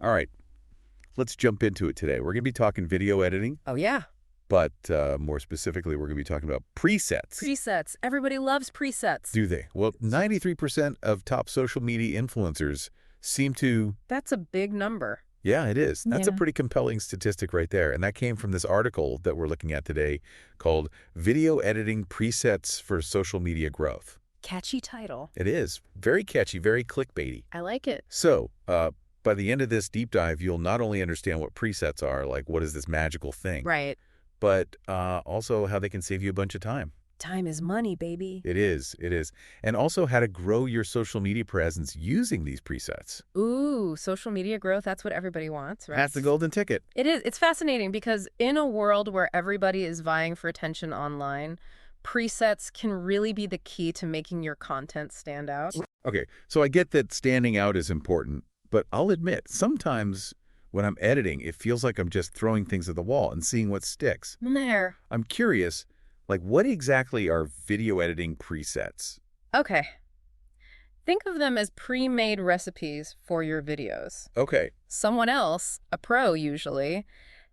All right, let's jump into it today. We're going to be talking video editing, Oh, yeah. but more specifically, we're going to be talking about presets. Presets. Everybody loves presets. Do they? Well, 93% of top social media influencers seem to... That's a big number. Yeah, it is. That's a Yeah. pretty compelling statistic right there. And that came from this article that we're looking at today called Video Editing Presets for Social Media Growth. Catchy title. It is. Very catchy, very clickbaity. I like it. So, by the end of this deep dive, you'll not only understand what presets are, like what is this magical thing, Right. but also how they can save you a bunch of time. Time is money, baby. It is. It is. And also how to grow your social media presence using these presets. Ooh, social media growth, that's what everybody wants, right? That's the golden ticket. It is. It's fascinating because in a world where everybody is vying for attention online, presets can really be the key to making your content stand out. Okay, so I get that standing out is important, but I'll admit, sometimes when I'm editing, it feels like I'm just throwing things at the wall and seeing what sticks. There. I'm curious, like what exactly are video editing presets? Okay. Think of them as pre-made recipes for your videos. Okay. Someone else, a pro usually,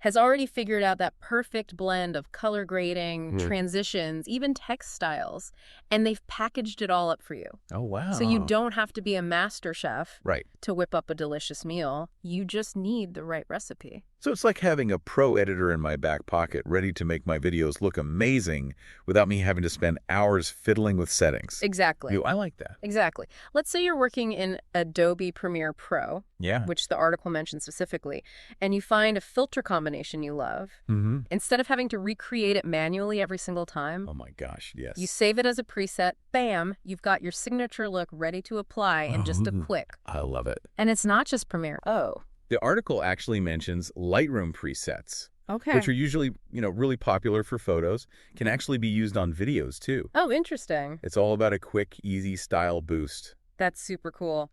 has already figured out that perfect blend of color grading, transitions, even text styles, and they've packaged it all up for you. Oh, wow. So you don't have to be a master chef Right. to whip up a delicious meal. You just need the right recipe. So it's like having a pro editor in my back pocket ready to make my videos look amazing without me having to spend hours fiddling with settings. Exactly. I like that. Exactly. Let's say you're working in Adobe Premiere Pro, Yeah. which the article mentions specifically, and you find a filter combination you love. Mm-hmm. Instead of having to recreate it manually every single time, Oh my gosh, yes. you save it as a preset, bam, you've got your signature look ready to apply in just a click. I love it. And it's not just Premiere. Oh, The article actually mentions Lightroom presets, okay. which are usually, really popular for photos, can actually be used on videos too. Oh, interesting. It's all about a quick, easy style boost. That's super cool.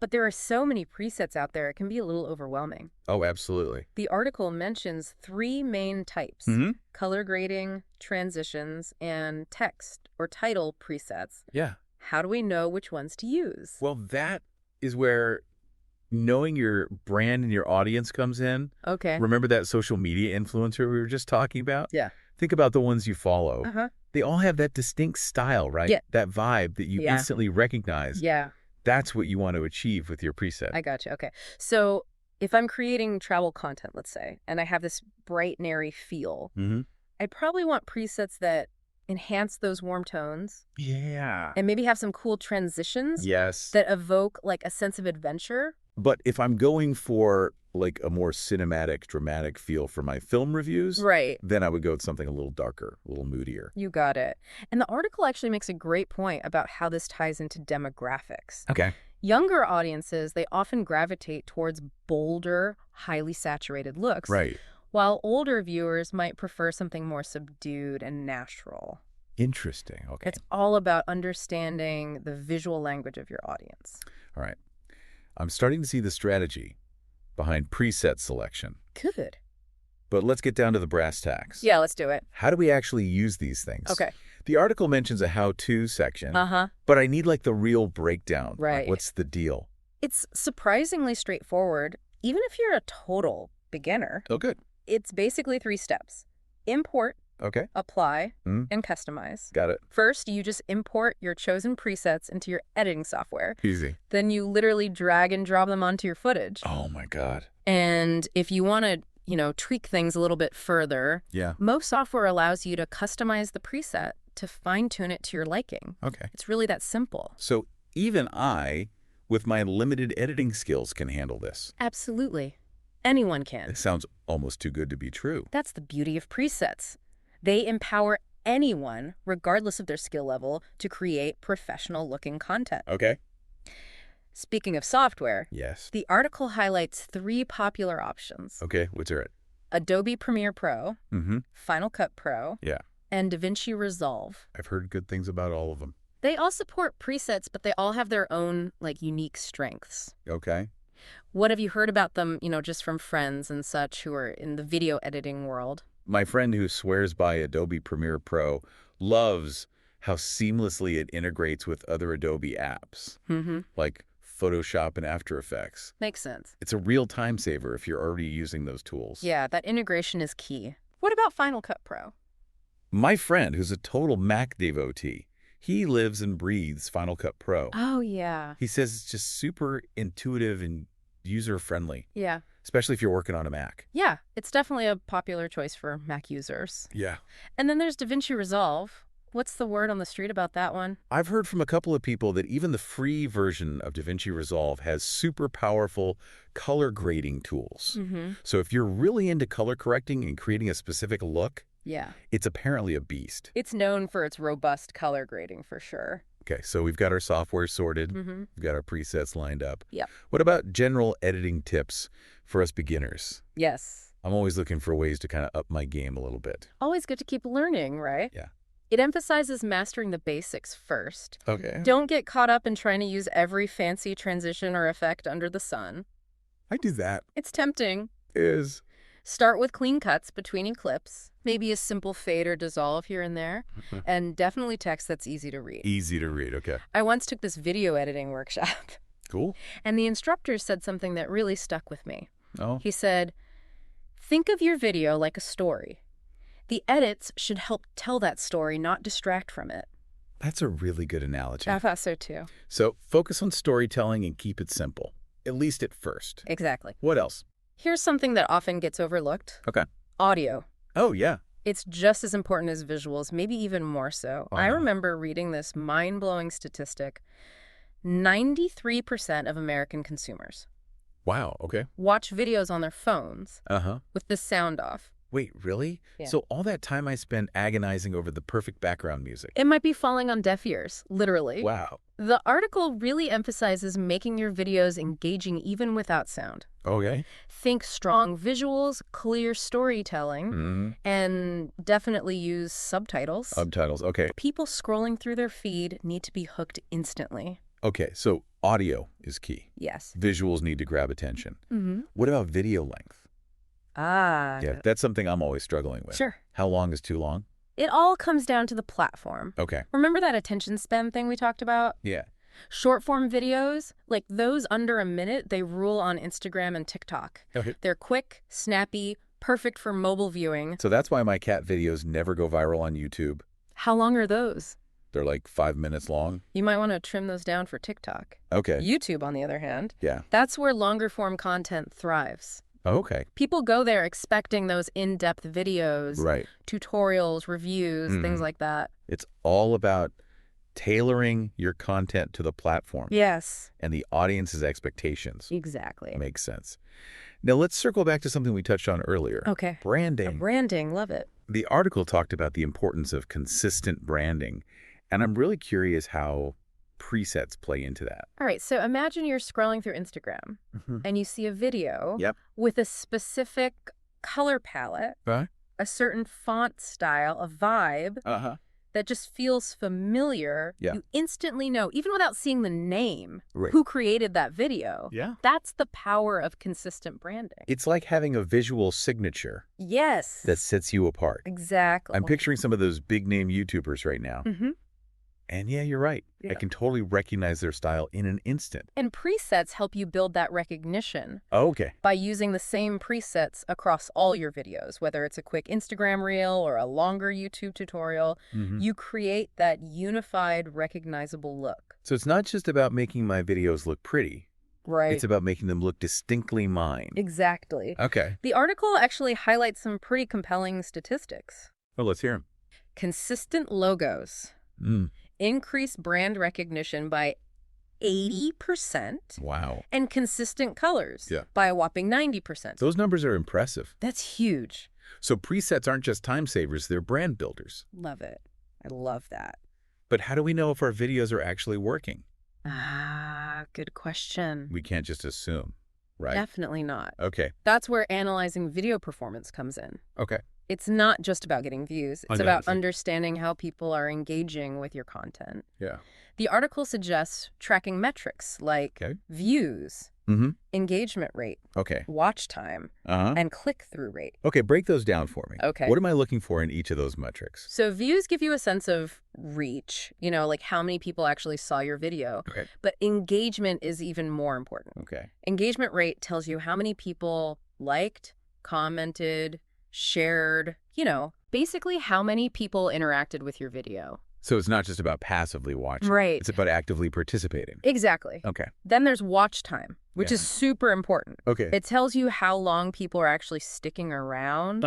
But there are so many presets out there, it can be a little overwhelming. Oh, absolutely. The article mentions 3 main types: Mm-hmm. color grading, transitions, and text or title presets. Yeah. How do we know which ones to use? Well, that is where knowing your brand and your audience comes in. Okay. Remember that social media influencer we were just talking about? Yeah. Think about the ones you follow. Uh-huh. They all have that distinct style, right? Yeah. That vibe that you Yeah. instantly recognize. Yeah, That's what you want to achieve with your preset. I got you. Okay. So if I'm creating travel content, let's say, and I have this bright and airy feel, Mm-hmm. I probably want presets that enhance those warm tones Yeah. and maybe have some cool transitions Yes. that evoke like a sense of adventure. But if I'm going for like a more cinematic, dramatic feel for my film reviews, Right. then I would go with something a little darker, a little moodier. You got it. And the article actually makes a great point about how this ties into demographics. Okay. Younger audiences, they often gravitate towards bolder, highly saturated looks, Right. while older viewers might prefer something more subdued and natural. Interesting. Okay. It's all about understanding the visual language of your audience. All right. I'm starting to see the strategy behind preset selection. Good. But let's get down to the brass tacks. Yeah, let's do it. How do we actually use these things? Okay. The article mentions a how-to section, Uh-huh. but I need like the real breakdown. Like, Right. what's the deal? It's surprisingly straightforward. Even if you're a total beginner, Oh, good. it's basically 3 steps. Import, Okay. apply, Mm. and customize. Got it. First, you just import your chosen presets into your editing software. Easy. Then you literally drag and drop them onto your footage. Oh, my God. And if you want to, tweak things a little bit further, Yeah. most software allows you to customize the preset to fine-tune it to your liking. Okay. It's really that simple. So even I, with my limited editing skills, can handle this. Absolutely. Anyone can. It sounds almost too good to be true. That's the beauty of presets. They empower anyone, regardless of their skill level, to create professional-looking content. Okay. Speaking of software, Yes. the article highlights 3 popular options: Okay. What's it? Adobe Premiere Pro, Mm-hmm. Final Cut Pro, Yeah. and DaVinci Resolve. I've heard good things about all of them. They all support presets, but they all have their own, unique strengths. Okay. What have you heard about them, just from friends and such who are in the video editing world? My friend who swears by Adobe Premiere Pro loves how seamlessly it integrates with other Adobe apps, Mm-hmm. like Photoshop and After Effects. Makes sense. It's a real time saver if you're already using those tools. Yeah, that integration is key. What about Final Cut Pro? My friend, who's a total Mac devotee, he lives and breathes Final Cut Pro. Oh, yeah. He says it's just super intuitive and user-friendly, Yeah. especially if you're working on a Mac. Yeah, it's definitely a popular choice for Mac users. Yeah. And then there's DaVinci Resolve. What's the word on the street about that one? I've heard from a couple of people that even the free version of DaVinci Resolve has super powerful color grading tools. So if you're really into color correcting and creating a specific look, Yeah. it's apparently a beast. It's known for its robust color grading for sure. Okay, so we've got our software sorted. Mm-hmm. We've got our presets lined up. Yep. What about general editing tips for us beginners? Yes. I'm always looking for ways to kind of up my game a little bit. Always good to keep learning, right? Yeah. It emphasizes mastering the basics first. Okay. Don't get caught up in trying to use every fancy transition or effect under the sun. I do that. It's tempting. Is. Start with clean cuts between clips, maybe a simple fade or dissolve here and there, and definitely text that's easy to read. Easy to read, okay. I once took this video editing workshop, Cool. and the instructor said something that really stuck with me. Oh. He said, think of your video like a story. The edits should help tell that story, not distract from it. That's a really good analogy. I thought so too. So focus on storytelling and keep it simple, at least at first. Exactly. What else? Here's something that often gets overlooked. Okay. Audio. Oh, yeah. It's just as important as visuals, maybe even more so. I remember reading this mind-blowing statistic. 93% of American consumers Wow, okay. watch videos on their phones Uh-huh. with the sound off. Wait, really? Yeah. So all that time I spent agonizing over the perfect background music. It might be falling on deaf ears, literally. Wow. The article really emphasizes making your videos engaging even without sound. Okay. Think strong visuals, clear storytelling, and definitely use subtitles. Subtitles, okay. People scrolling through their feed need to be hooked instantly. Okay, so audio is key. Yes. Visuals need to grab attention. Mm-hmm. What about video length? Yeah, that's something I'm always struggling with. Sure. How long is too long? It all comes down to the platform. Okay. Remember that attention span thing we talked about? Yeah. Short-form videos, like those under a minute, they rule on Instagram and TikTok. Okay. They're quick, snappy, perfect for mobile viewing. So that's why my cat videos never go viral on YouTube. How long are those? They're like 5 minutes long. You might want to trim those down for TikTok. Okay. YouTube, on the other hand, Yeah. that's where longer-form content thrives. Okay. People go there expecting those in-depth videos, Right. tutorials, reviews, things like that. It's all about tailoring your content to the platform Yes. and the audience's expectations. Exactly. Makes sense. Now let's circle back to something we touched on earlier. Okay. Branding. Branding, love it. The article talked about the importance of consistent branding, and I'm really curious how presets play into that. All right, so imagine you're scrolling through Instagram and you see a video Yep. with a specific color palette, Right. a certain font style, a vibe Uh-huh. that just feels familiar. Yeah. You instantly know, even without seeing the name, Right. who created that video. Yeah. That's the power of consistent branding. It's like having a visual signature Yes. that sets you apart. Exactly. I'm picturing some of those big name YouTubers right now. Mm-hmm. And yeah, you're right. Yeah. I can totally recognize their style in an instant. And presets help you build that recognition Oh, okay. by using the same presets across all your videos, whether it's a quick Instagram reel or a longer YouTube tutorial. You create that unified, recognizable look. So it's not just about making my videos look pretty. Right. It's about making them look distinctly mine. Exactly. Okay. The article actually highlights some pretty compelling statistics. Well, let's hear them. Consistent logos increase brand recognition by 80%. Wow. And consistent colors Yeah. by a whopping 90%. Those numbers are impressive. That's huge. So presets aren't just time savers, they're brand builders. Love it. I love that. But how do we know if our videos are actually working? Good question. We can't just assume, right? Definitely not. Okay. That's where analyzing video performance comes in. Okay. It's not just about getting views. It's I know. about understanding how people are engaging with your content. Yeah. The article suggests tracking metrics like Okay. views, Mm-hmm. engagement rate, Okay. watch time, Uh-huh. and click-through rate. Okay, break those down for me. Okay. What am I looking for in each of those metrics? So views give you a sense of reach, like how many people actually saw your video. Okay. But engagement is even more important. Okay. Engagement rate tells you how many people liked, commented, shared, basically how many people interacted with your video. So it's not just about passively watching. Right. It's about actively participating. Exactly. Okay. Then there's watch time, which Yeah. is super important. Okay. It tells you how long people are actually sticking around.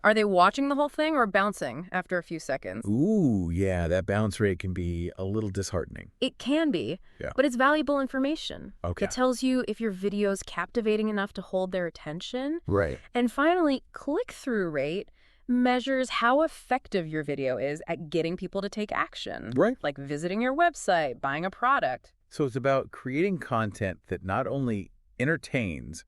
Are they watching the whole thing or bouncing after a few seconds? Ooh, yeah, that bounce rate can be a little disheartening. It can be, Yeah. but it's valuable information. Okay. It tells you if your video is captivating enough to hold their attention. Right. And finally, click-through rate measures how effective your video is at getting people to take action. Right. Like visiting your website, buying a product. So it's about creating content that not only entertains,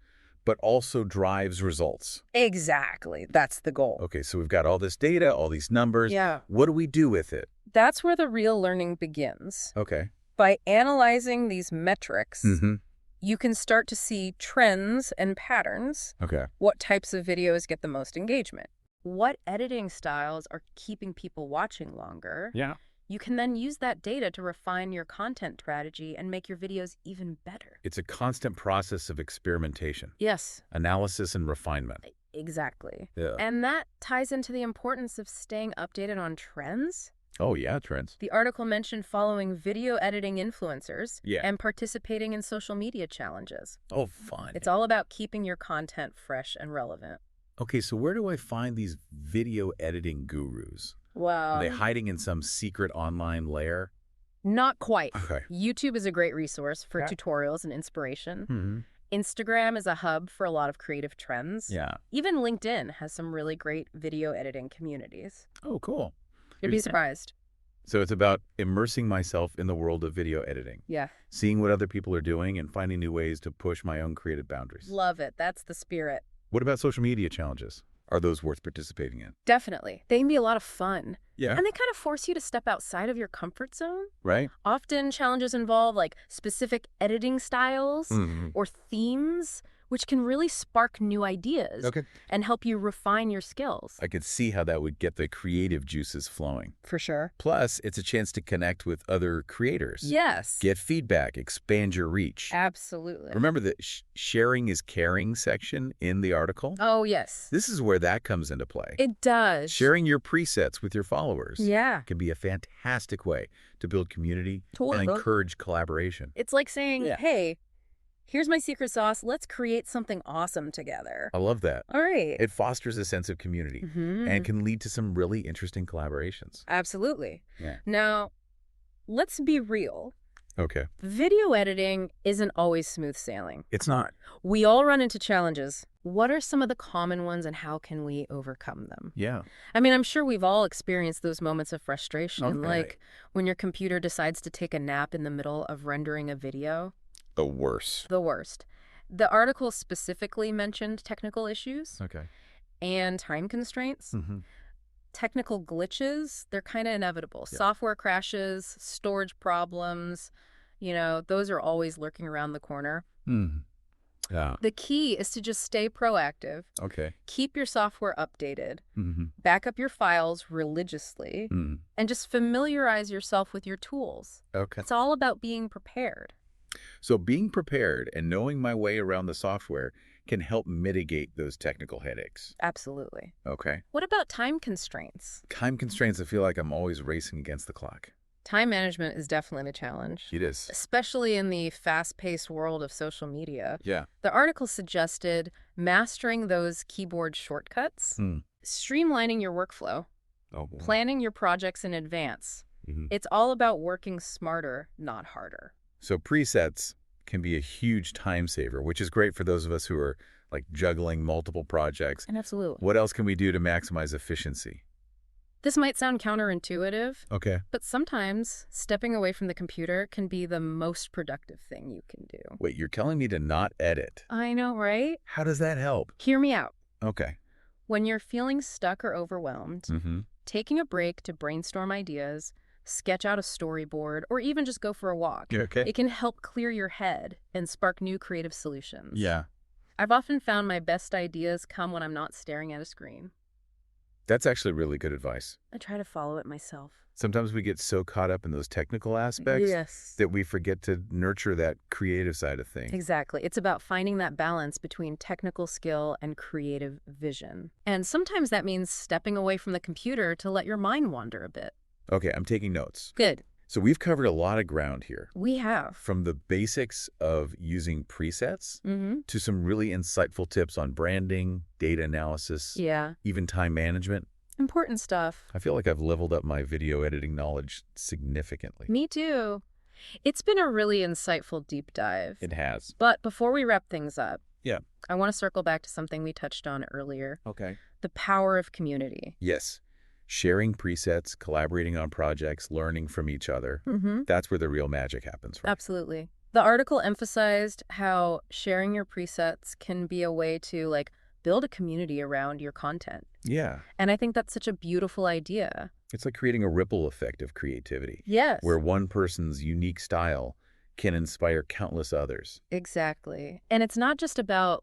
but also drives results. Exactly. That's the goal. Okay, so we've got all this data, all these numbers. Yeah. What do we do with it? That's where the real learning begins. Okay. By analyzing these metrics, Mm-hmm. you can start to see trends and patterns. Okay. What types of videos get the most engagement? What editing styles are keeping people watching longer? Yeah. You can then use that data to refine your content strategy and make your videos even better. It's a constant process of experimentation, Yes, analysis, and refinement. exactly. Yeah. And that ties into the importance of staying updated on trends. Oh, yeah, trends. The article mentioned following video editing influencers Yeah. and participating in social media challenges. Oh, fun. It's all about keeping your content fresh and relevant. Okay, so where do I find these video editing gurus? Are they hiding in some secret online lair? Not quite. Okay. YouTube is a great resource for Yeah. tutorials and inspiration. Mm-hmm. Instagram is a hub for a lot of creative trends. Yeah. Even LinkedIn has some really great video editing communities. Oh, cool. You'd be surprised. So it's about immersing myself in the world of video editing, Yeah. seeing what other people are doing and finding new ways to push my own creative boundaries. Love it. That's the spirit. What about social media challenges? Are those worth participating in? Definitely. They can be a lot of fun. Yeah. And they kind of force you to step outside of your comfort zone. Right? Often challenges involve specific editing styles Mm-hmm. or themes, which can really spark new ideas Okay. and help you refine your skills. I could see how that would get the creative juices flowing. For sure. Plus, it's a chance to connect with other creators. Yes. Get feedback, expand your reach. Absolutely. Remember the sharing is caring section in the article? Oh, yes. This is where that comes into play. It does. Sharing your presets with your followers Yeah. can be a fantastic way to build community Totally. and encourage collaboration. It's like saying, Yeah. hey, here's my secret sauce. Let's create something awesome together. I love that. All right. It fosters a sense of community Mhm. and can lead to some really interesting collaborations. Absolutely. Yeah. Now, let's be real. Okay. Video editing isn't always smooth sailing. It's not. We all run into challenges. What are some of the common ones and how can we overcome them? Yeah. I mean, I'm sure we've all experienced those moments of frustration, Okay. like when your computer decides to take a nap in the middle of rendering a video. The worst. The worst. The article specifically mentioned technical issues Okay. and time constraints. Mm-hmm. Technical glitches, they're kind of inevitable. Yeah. Software crashes, storage problems, those are always lurking around the corner. Mm. Yeah. The key is to just stay proactive, Okay. keep your software updated, Mm-hmm. back up your files religiously, Mm. and just familiarize yourself with your tools. Okay. It's all about being prepared. So being prepared and knowing my way around the software can help mitigate those technical headaches. Absolutely. Okay. What about time constraints? Time constraints, I feel like I'm always racing against the clock. Time management is definitely a challenge, It is. especially in the fast-paced world of social media. Yeah. The article suggested mastering those keyboard shortcuts, Hmm. streamlining your workflow, Oh, boy. planning your projects in advance. Mhm. It's all about working smarter, not harder. So presets can be a huge time saver, which is great for those of us who are juggling multiple projects. And absolutely. What else can we do to maximize efficiency? This might sound counterintuitive, Okay. but sometimes stepping away from the computer can be the most productive thing you can do. Wait, you're telling me to not edit? I know, right? How does that help? Hear me out. Okay. When you're feeling stuck or overwhelmed, Mm-hmm. taking a break to brainstorm ideas, sketch out a storyboard, or even just go for a walk. Okay. It can help clear your head and spark new creative solutions. Yeah. I've often found my best ideas come when I'm not staring at a screen. That's actually really good advice. I try to follow it myself. Sometimes we get so caught up in those technical aspects Yes. that we forget to nurture that creative side of things. Exactly. It's about finding that balance between technical skill and creative vision. And sometimes that means stepping away from the computer to let your mind wander a bit. Okay, I'm taking notes. Good. So we've covered a lot of ground here. We have. From the basics of using presets Mm-hmm. to some really insightful tips on branding, data analysis, Yeah. even time management. Important stuff. I feel like I've leveled up my video editing knowledge significantly. Me too. It's been a really insightful deep dive. It has. But before we wrap things up, Yeah. I want to circle back to something we touched on earlier. Okay. The power of community. Yes. Sharing presets, collaborating on projects, learning from each other. Mm-hmm. That's where the real magic happens, right? Absolutely. The article emphasized how sharing your presets can be a way to, build a community around your content. Yeah. And I think that's such a beautiful idea. It's like creating a ripple effect of creativity, Yes. where one person's unique style can inspire countless others. Exactly. And it's not just about,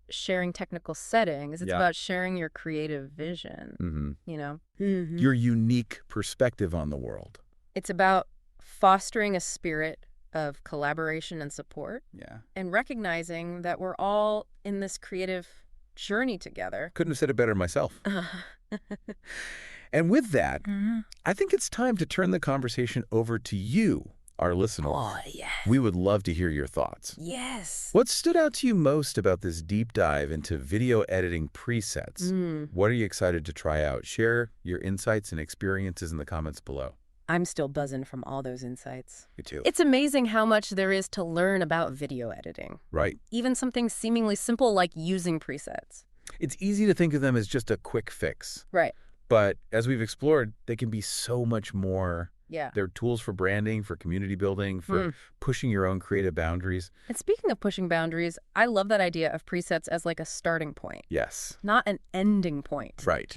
sharing technical settings. It's Yeah. about sharing your creative vision, Mm-hmm. you know? Your unique perspective on the world. It's about fostering a spirit of collaboration and support Yeah. and recognizing that we're all in this creative journey together. Couldn't have said it better myself. And with that, Mhm. I think it's time to turn the conversation over to you, our listener. Oh, yeah. We would love to hear your thoughts. Yes. What stood out to you most about this deep dive into video editing presets? What are you excited to try out? Share your insights and experiences in the comments below. I'm still buzzing from all those insights. Me too. It's amazing how much there is to learn about video editing. Right. Even something seemingly simple like using presets. It's easy to think of them as just a quick fix. Right. But as we've explored, they can be so much more. Yeah. They're tools for branding, for community building, for pushing your own creative boundaries. And speaking of pushing boundaries, I love that idea of presets as a starting point, Yes. not an ending point. Right.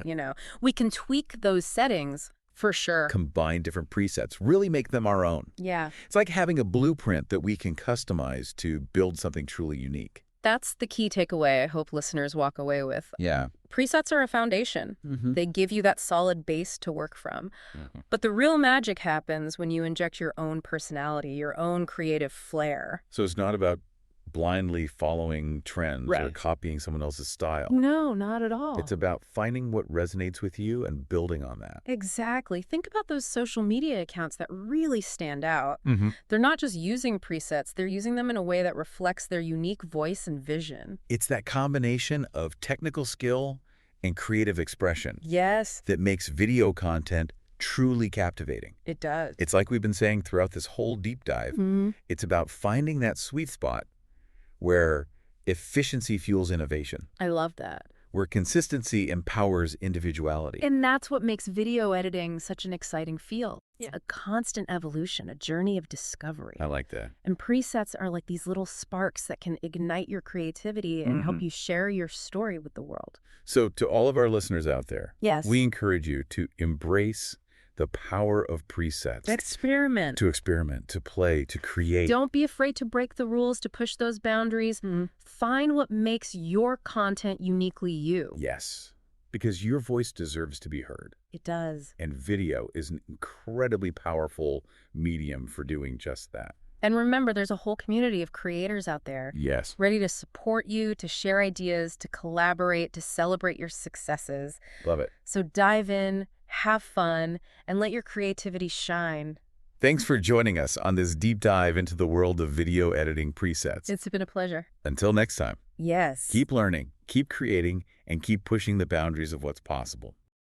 We can tweak those settings for sure. Combine different presets, really make them our own. Yeah. It's like having a blueprint that we can customize to build something truly unique. That's the key takeaway I hope listeners walk away with. Yeah. Presets are a foundation. Mm-hmm. They give you that solid base to work from. But the real magic happens when you inject your own personality, your own creative flair. So it's not about blindly following trends or Right. copying someone else's style. No, not at all. It's about finding what resonates with you and building on that. Exactly. Think about those social media accounts that really stand out. Mm-hmm. They're not just using presets, they're using them in a way that reflects their unique voice and vision. It's that combination of technical skill and creative expression Yes, that makes video content truly captivating. it does. It's like we've been saying throughout this whole deep dive. It's about finding that sweet spot where efficiency fuels innovation, I love that. where consistency empowers individuality. And that's what makes video editing such an exciting field. It's Yeah. a constant evolution, a journey of discovery. I like that. And presets are like these little sparks that can ignite your creativity and help you share your story with the world. So to all of our listeners out there, Yes. we encourage you to embrace the power of presets, Experiment. to experiment, to play, to create. Don't be afraid to break the rules, to push those boundaries. Find what makes your content uniquely you. Yes, because your voice deserves to be heard. It does. And video is an incredibly powerful medium for doing just that. And remember, there's a whole community of creators out there Yes. ready to support you, to share ideas, to collaborate, to celebrate your successes. Love it. So dive in, have fun, and let your creativity shine. Thanks for joining us on this deep dive into the world of video editing presets. It's been a pleasure. Until next time, Yes. keep learning, keep creating, and keep pushing the boundaries of what's possible.